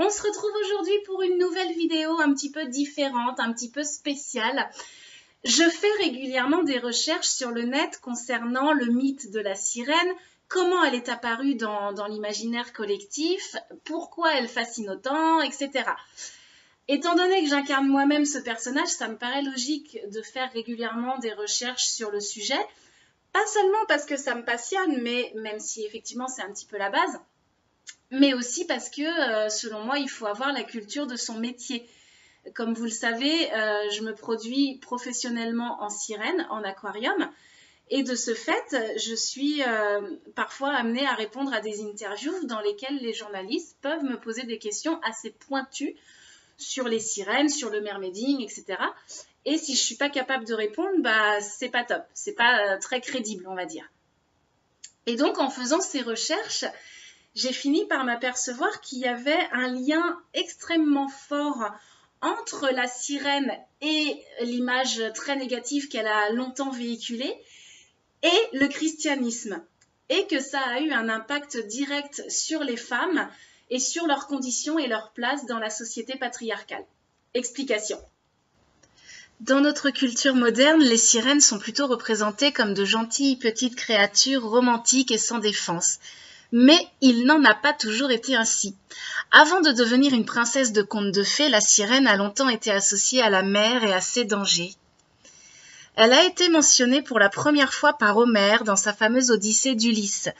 On se retrouve aujourd'hui pour une nouvelle vidéo un petit peu différente, un petit peu spéciale. Je fais régulièrement des recherches sur le net concernant le mythe de la sirène, comment elle est apparue dans l'imaginaire collectif, pourquoi elle fascine autant, etc. Étant donné que j'incarne moi-même ce personnage, ça me paraît logique de faire régulièrement des recherches sur le sujet, pas seulement parce que ça me passionne, mais même si effectivement c'est un petit peu la base, mais aussi parce que, selon moi, il faut avoir la culture de son métier. Comme vous le savez, je me produis professionnellement en sirène, en aquarium, et de ce fait, je suis parfois amenée à répondre à des interviews dans lesquelles les journalistes peuvent me poser des questions assez pointues sur les sirènes, sur le mermaiding, etc. Et si je ne suis pas capable de répondre, bah, c'est pas top, c'est pas très crédible, on va dire. Et donc, en faisant ces recherches, j'ai fini par m'apercevoir qu'il y avait un lien extrêmement fort entre la sirène et l'image très négative qu'elle a longtemps véhiculée et le christianisme. Et que ça a eu un impact direct sur les femmes et sur leurs conditions et leur place dans la société patriarcale. Explication. Dans notre culture moderne, les sirènes sont plutôt représentées comme de gentilles petites créatures romantiques et sans défense. Mais il n'en a pas toujours été ainsi. Avant de devenir une princesse de conte de fées, la sirène a longtemps été associée à la mer et à ses dangers. Elle a été mentionnée pour la première fois par Homère dans sa fameuse Odyssée d'Ulysse.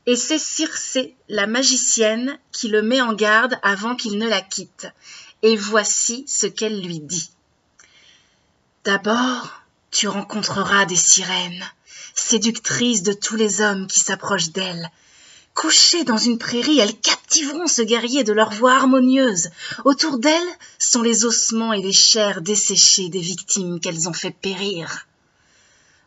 Et c'est Circé, la magicienne, qui le met en garde avant qu'il ne la quitte. Et voici ce qu'elle lui dit. « D'abord, tu rencontreras des sirènes, séductrices de tous les hommes qui s'approchent d'elles. Couchées dans une prairie, elles captiveront ce guerrier de leur voix harmonieuse. Autour d'elles sont les ossements et les chairs desséchées des victimes qu'elles ont fait périr. »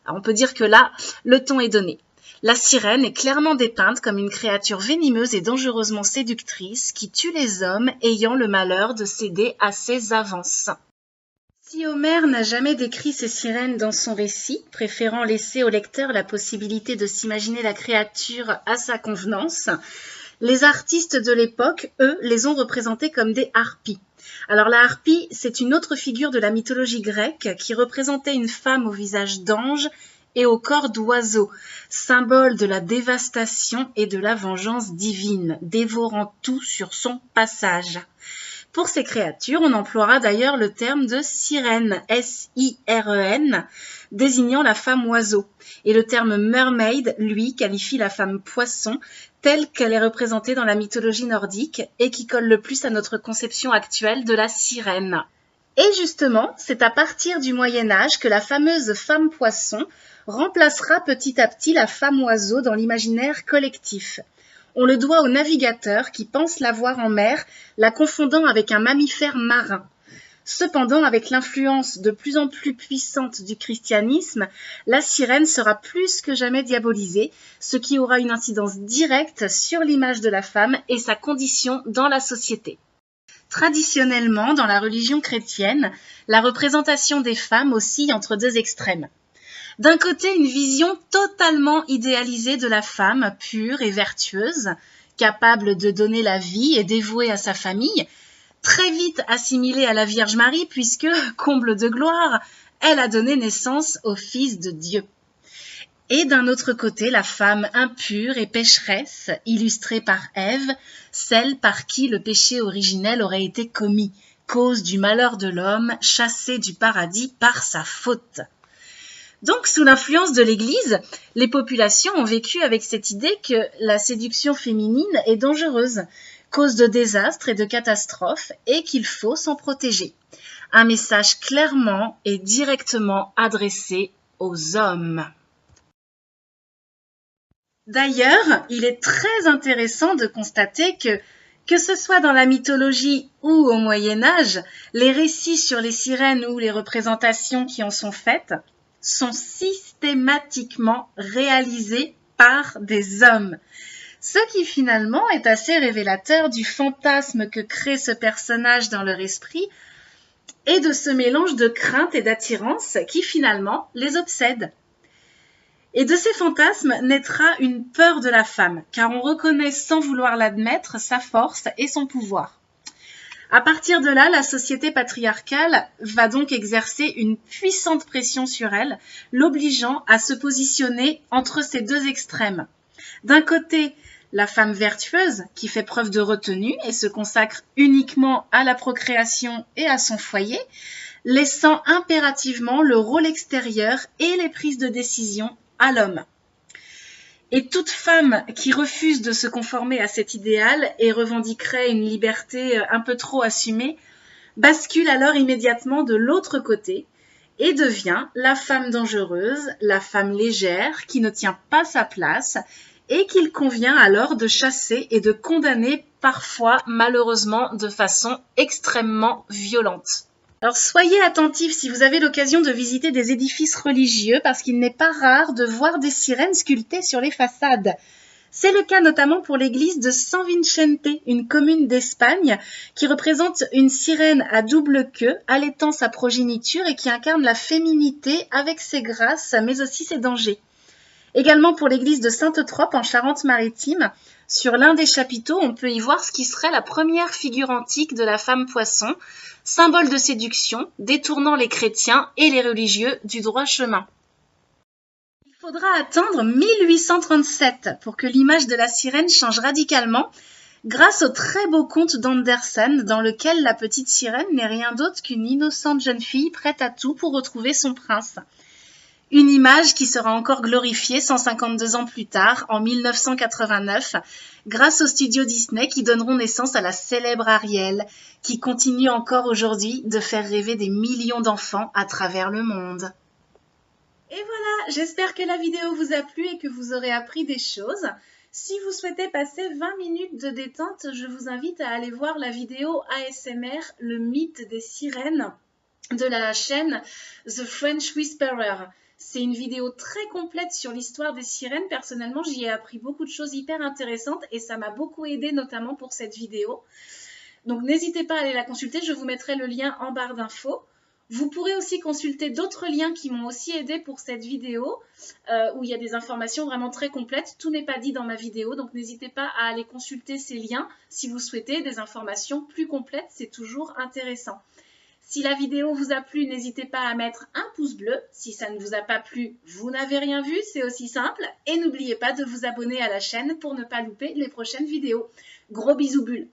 Alors on peut dire que là, le ton est donné. La sirène est clairement dépeinte comme une créature venimeuse et dangereusement séductrice qui tue les hommes ayant le malheur de céder à ses avances. Si Homère n'a jamais décrit ces sirènes dans son récit, préférant laisser au lecteur la possibilité de s'imaginer la créature à sa convenance, les artistes de l'époque, eux, les ont représentées comme des harpies. Alors la harpie, c'est une autre figure de la mythologie grecque qui représentait une femme au visage d'ange et au corps d'oiseau, symbole de la dévastation et de la vengeance divine, dévorant tout sur son passage. Pour ces créatures, on emploiera d'ailleurs le terme de sirène, S-I-R-E-N, désignant la femme oiseau. Et le terme mermaid, lui, qualifie la femme poisson, telle qu'elle est représentée dans la mythologie nordique et qui colle le plus à notre conception actuelle de la sirène. Et justement, c'est à partir du Moyen-Âge que la fameuse femme poisson remplacera petit à petit la femme oiseau dans l'imaginaire collectif. On le doit aux navigateurs qui pensent la voir en mer, la confondant avec un mammifère marin. Cependant, avec l'influence de plus en plus puissante du christianisme, la sirène sera plus que jamais diabolisée, ce qui aura une incidence directe sur l'image de la femme et sa condition dans la société. Traditionnellement, dans la religion chrétienne, la représentation des femmes oscille entre deux extrêmes. D'un côté, une vision totalement idéalisée de la femme, pure et vertueuse, capable de donner la vie et dévouée à sa famille, très vite assimilée à la Vierge Marie puisque, comble de gloire, elle a donné naissance au Fils de Dieu. Et d'un autre côté, la femme impure et pécheresse, illustrée par Ève, celle par qui le péché originel aurait été commis, cause du malheur de l'homme, chassé du paradis par sa faute. Donc, sous l'influence de l'Église, les populations ont vécu avec cette idée que la séduction féminine est dangereuse, cause de désastres et de catastrophes, et qu'il faut s'en protéger. Un message clairement et directement adressé aux hommes. D'ailleurs, il est très intéressant de constater que ce soit dans la mythologie ou au Moyen-Âge, les récits sur les sirènes ou les représentations qui en sont faites sont systématiquement réalisés par des hommes. Ce qui finalement est assez révélateur du fantasme que crée ce personnage dans leur esprit et de ce mélange de crainte et d'attirance qui finalement les obsède. Et de ces fantasmes naîtra une peur de la femme, car on reconnaît sans vouloir l'admettre sa force et son pouvoir. À partir de là, la société patriarcale va donc exercer une puissante pression sur elle, l'obligeant à se positionner entre ces deux extrêmes. D'un côté, la femme vertueuse qui fait preuve de retenue et se consacre uniquement à la procréation et à son foyer, laissant impérativement le rôle extérieur et les prises de décision à l'homme. Et toute femme qui refuse de se conformer à cet idéal et revendiquerait une liberté un peu trop assumée, bascule alors immédiatement de l'autre côté et devient la femme dangereuse, la femme légère qui ne tient pas sa place et qu'il convient alors de chasser et de condamner parfois malheureusement de façon extrêmement violente. Alors soyez attentifs si vous avez l'occasion de visiter des édifices religieux parce qu'il n'est pas rare de voir des sirènes sculptées sur les façades. C'est le cas notamment pour l'église de San Vicente, une commune d'Espagne qui représente une sirène à double queue allaitant sa progéniture et qui incarne la féminité avec ses grâces mais aussi ses dangers. Également pour l'église de Sainte-Trope en Charente-Maritime, sur l'un des chapiteaux, on peut y voir ce qui serait la première figure antique de la femme poisson, symbole de séduction, détournant les chrétiens et les religieux du droit chemin. Il faudra attendre 1837 pour que l'image de la sirène change radicalement, grâce au très beau conte d'Andersen, dans lequel la petite sirène n'est rien d'autre qu'une innocente jeune fille prête à tout pour retrouver son prince. Une image qui sera encore glorifiée 152 ans plus tard, en 1989, grâce aux studios Disney qui donneront naissance à la célèbre Ariel, qui continue encore aujourd'hui de faire rêver des millions d'enfants à travers le monde. Et voilà, j'espère que la vidéo vous a plu et que vous aurez appris des choses. Si vous souhaitez passer 20 minutes de détente, je vous invite à aller voir la vidéo ASMR, le mythe des sirènes, de la chaîne The French Whisperer. C'est une vidéo très complète sur l'histoire des sirènes. Personnellement, j'y ai appris beaucoup de choses hyper intéressantes et ça m'a beaucoup aidé notamment pour cette vidéo. Donc n'hésitez pas à aller la consulter, je vous mettrai le lien en barre d'infos. Vous pourrez aussi consulter d'autres liens qui m'ont aussi aidé pour cette vidéo, où il y a des informations vraiment très complètes. Tout n'est pas dit dans ma vidéo, donc n'hésitez pas à aller consulter ces liens si vous souhaitez des informations plus complètes, c'est toujours intéressant. Si la vidéo vous a plu, n'hésitez pas à mettre un pouce bleu. Si ça ne vous a pas plu, vous n'avez rien vu, c'est aussi simple. Et n'oubliez pas de vous abonner à la chaîne pour ne pas louper les prochaines vidéos. Gros bisous bulles!